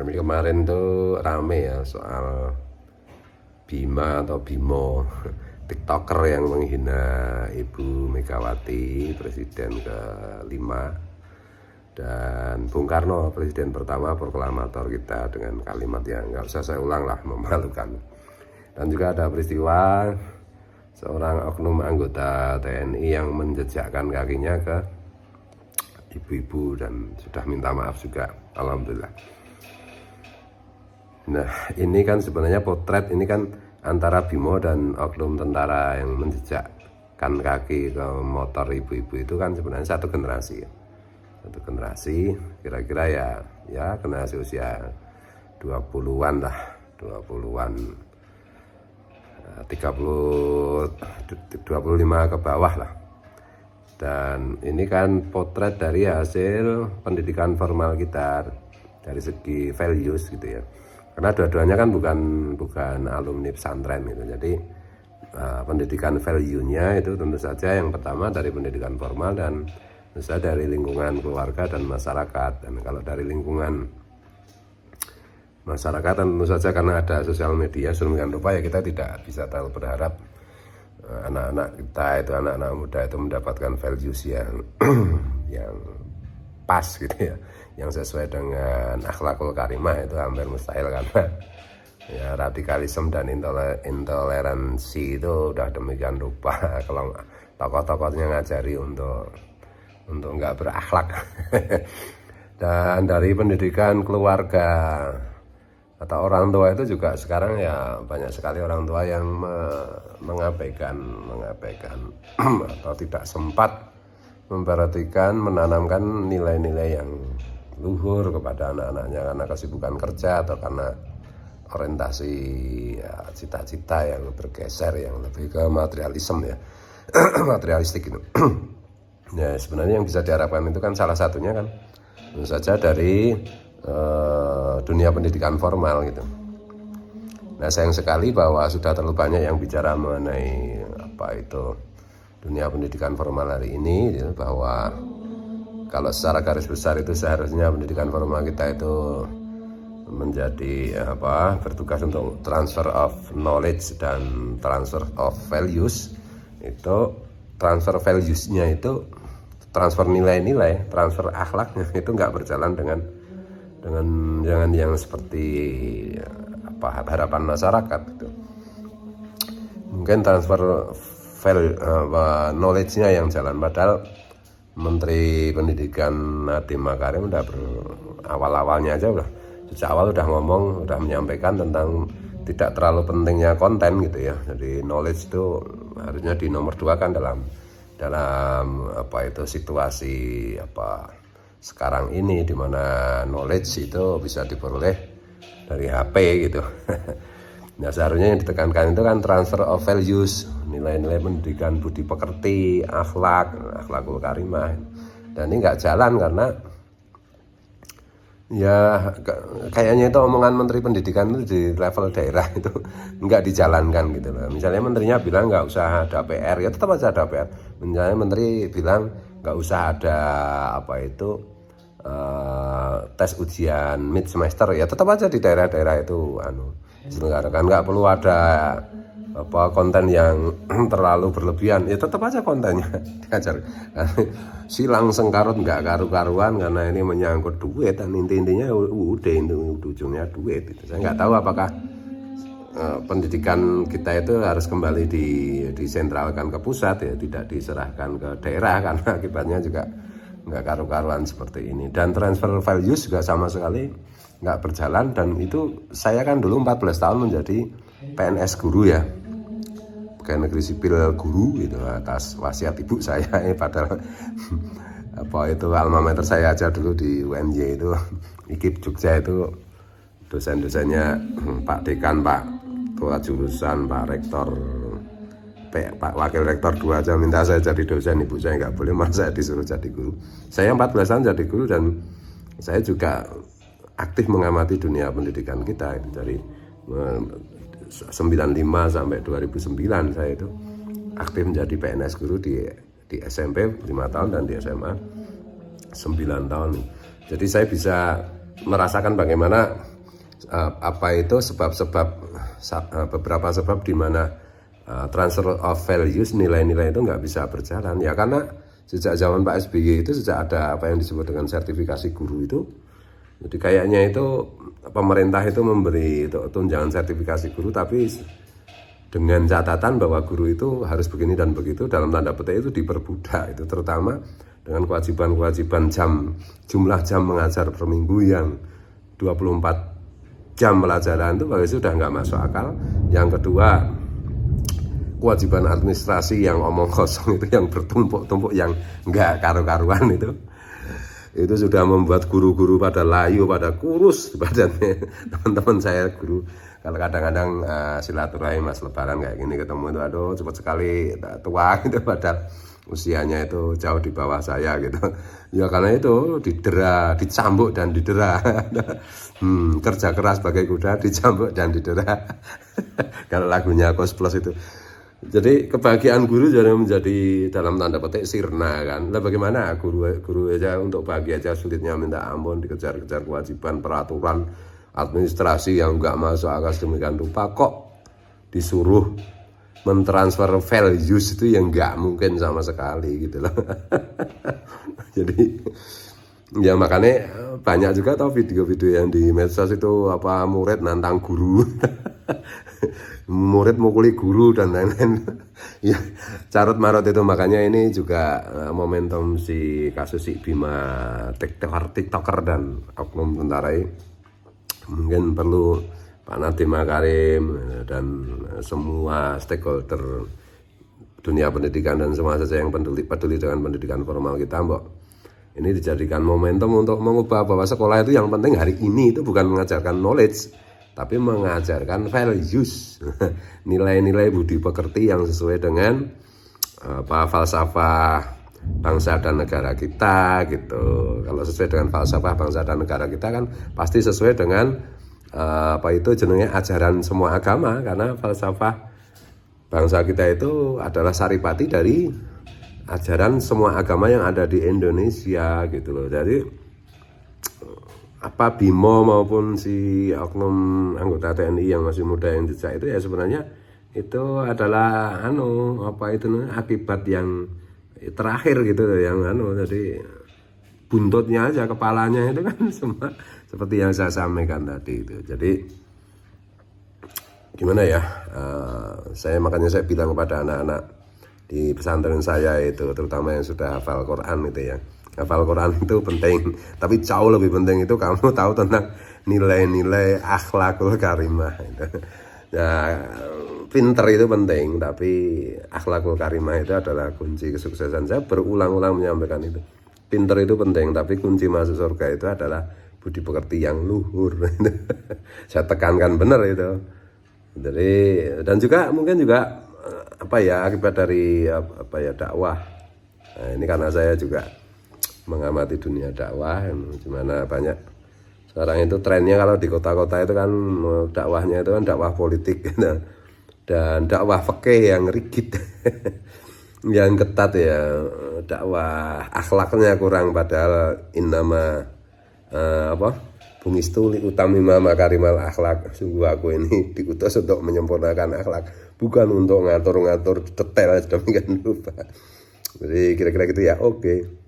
Kemarin tuh rame ya soal Bima atau Bimo, TikToker yang menghina Ibu Megawati, Presiden ke-5, dan Bung Karno, Presiden pertama, proklamator kita, dengan kalimat yang nggak usah saya ulang lah, memalukan. Dan juga ada peristiwa seorang oknum anggota TNI yang menjejakkan kakinya ke ibu-ibu dan sudah minta maaf juga, alhamdulillah. Nah, ini kan sebenarnya potret ini kan antara Bimo dan oknum tentara yang menjejakkan kaki ke motor ibu-ibu itu kan sebenarnya satu generasi. Satu generasi kira-kira ya generasi usia 20-an lah, 20-an 25 ke bawah lah. Dan ini kan potret dari hasil pendidikan formal kita dari segi values gitu ya. Karena dua-duanya kan bukan alumni pesantren gitu. Jadi pendidikan value-nya itu tentu saja yang pertama dari pendidikan formal dan tentu saja dari lingkungan keluarga dan masyarakat. Dan kalau dari lingkungan masyarakat tentu saja karena ada sosial media sedemikian rupa ya kita tidak bisa terlalu berharap anak-anak kita itu, anak-anak muda itu mendapatkan values yang pas gitu ya, yang sesuai dengan akhlakul karimah. Itu hampir mustahil karena ya radikalisme dan intoleransi itu udah demikian rupa kalau tokoh-tokohnya ngajari untuk nggak berakhlak. Dan dari pendidikan keluarga atau orang tua itu juga sekarang ya banyak sekali orang tua yang mengabaikan atau tidak sempat memperhatikan, menanamkan nilai-nilai yang luhur kepada anak-anaknya karena kesibukan kerja atau karena orientasi ya, cita-cita yang bergeser yang lebih ke materialisme ya. Materialistik itu. Ya sebenarnya yang bisa diharapkan itu kan salah satunya kan tentu saja dari dunia pendidikan formal gitu. Nah sayang sekali bahwa sudah terlalu banyak yang bicara mengenai apa itu dunia pendidikan formal hari ini gitu, bahwa kalau secara garis besar itu seharusnya pendidikan formal kita itu menjadi bertugas untuk transfer of knowledge dan transfer of values. Itu transfer values-nya itu transfer nilai-nilai, transfer akhlaknya itu nggak berjalan dengan jangan yang seperti harapan masyarakat gitu. Mungkin transfer knowledge-nya yang jalan, padahal Menteri Pendidikan Nadiem Makarim udah awal-awalnya aja sejak awal udah menyampaikan tentang tidak terlalu pentingnya konten gitu ya. Jadi knowledge itu harusnya dinomorduakan dalam situasi sekarang ini, di mana knowledge itu bisa diperoleh dari HP gitu. Nah seharusnya yang ditekankan itu kan transfer of values, nilai-nilai pendidikan budi pekerti, akhlakul karimah. Dan ini nggak jalan karena ya kayaknya itu omongan Menteri Pendidikan itu di level daerah itu nggak dijalankan gitu loh. Misalnya menterinya bilang nggak usah ada PR, ya tetap aja ada PR. Misalnya menteri bilang nggak usah ada tes ujian mid semester, ya tetap aja di daerah-daerah itu diselenggarakan. Nggak perlu ada konten yang terlalu berlebihan, ya tetap aja kontennya diajar. Silang sengkarut nggak karu-karuan karena ini menyangkut duit, dan intinya ujungnya duit. Saya nggak tahu apakah pendidikan kita itu harus kembali disentralkan ke pusat ya, tidak diserahkan ke daerah, karena akibatnya juga nggak karu-karuan seperti ini. Dan transfer values juga sama sekali nggak berjalan. Dan itu saya kan dulu 14 tahun menjadi PNS guru ya, pegawai negeri sipil guru gitu, atas wasiat ibu saya. Padahal alma mater saya aja dulu di UNY itu, IKIP Jogja itu dosen-dosennya Pak Dekan, Pak Tua Jurusan, Pak Rektor, Pak Wakil Rektor 2 aja minta saya jadi dosen, ibu saya nggak boleh, malah saya disuruh jadi guru. Saya 14 tahun jadi guru, dan saya juga aktif mengamati dunia pendidikan kita itu dari 95 sampai 2009 saya itu aktif menjadi PNS guru di SMP 5 tahun dan di SMA 9 tahun. Jadi saya bisa merasakan bagaimana apa itu sebab-sebab, beberapa sebab di mana transfer of values, nilai-nilai itu nggak bisa berjalan ya, karena sejak zaman Pak SBY itu sejak ada apa yang disebut dengan sertifikasi guru itu, jadi kayaknya itu pemerintah itu memberi tunjangan sertifikasi guru, tapi dengan catatan bahwa guru itu harus begini dan begitu, dalam tanda petik itu diperbudak, itu terutama dengan kewajiban-kewajiban jumlah jam mengajar per minggu yang 24 jam pelajaran itu bagi sudah nggak masuk akal. Yang kedua, kewajiban administrasi yang omong kosong itu, yang bertumpuk-tumpuk, yang nggak karu-karuan itu sudah membuat guru-guru pada layu, pada kurus badannya. Teman-teman saya guru, kalau kadang-kadang silaturahim mas lebaran kayak gini ketemu itu, aduh cepat sekali tua gitu, padahal usianya itu jauh di bawah saya gitu ya, karena itu didera, dicambuk dan didera. Kerja keras bagai kuda, dicambuk dan didera. Kalau lagunya Kos Plus itu. Jadi kebahagiaan guru jadi menjadi dalam tanda petik sirna kan. Lah bagaimana guru aja untuk bahagia aja sulitnya minta ampun, dikejar-kejar kewajiban, peraturan, administrasi yang enggak masuk akal sedemikian rupa, kok disuruh mentransfer values itu yang enggak mungkin sama sekali gitu loh. Jadi ya makanya banyak juga tau video-video yang di medsos itu, apa murid nantang guru. Murid mukuli guru dan lain-lain. Ya, carut marut itu. Makanya ini juga momentum si kasus si Bima TikToker dan oknum tentara ini. Mungkin perlu Pak Nadiem Makarim dan semua stakeholder dunia pendidikan dan semua saja yang peduli dengan pendidikan formal kita, mbok, ini dijadikan momentum untuk mengubah bahwa sekolah itu yang penting hari ini itu bukan mengajarkan knowledge, tapi mengajarkan values, nilai-nilai budi pekerti yang sesuai dengan falsafah bangsa dan negara kita gitu. Kalau sesuai dengan falsafah bangsa dan negara kita kan pasti sesuai dengan apa itu jenenge ajaran semua agama, karena falsafah bangsa kita itu adalah saripati dari ajaran semua agama yang ada di Indonesia gitu loh. Jadi apa Bimo maupun si oknum anggota TNI yang masih muda yang jejak itu ya sebenarnya itu adalah apa itu akibat yang terakhir gitu yang jadi buntutnya aja, kepalanya itu kan semua seperti yang saya sampaikan tadi itu. Jadi gimana ya, makanya saya bilang kepada anak-anak di pesantren saya itu, terutama yang sudah hafal Quran itu ya, hafal Quran itu penting, tapi jauh lebih penting itu kamu tahu tentang nilai-nilai akhlakul karimah itu. Ya, pinter itu penting, tapi akhlakul karimah itu adalah kunci kesuksesan. Saya berulang-ulang menyampaikan itu. Pinter itu penting, tapi kunci masuk surga itu adalah budi pekerti yang luhur. Saya tekankan benar itu. Jadi, dan juga mungkin juga apa ya, akibat dari apa ya, dakwah. Nah, ini karena saya juga mengamati dunia dakwah, dimana banyak sekarang itu trennya kalau di kota-kota itu kan dakwahnya itu kan dakwah politik gitu. Dan dakwah fikih yang rigid, yang ketat ya, dakwah akhlaknya kurang, padahal innama bungistu li utamima makarimal akhlak, sungguh aku ini diutus untuk menyempurnakan akhlak, bukan untuk ngatur-ngatur detail sedemikian rupa. Jadi kira-kira gitu ya, oke.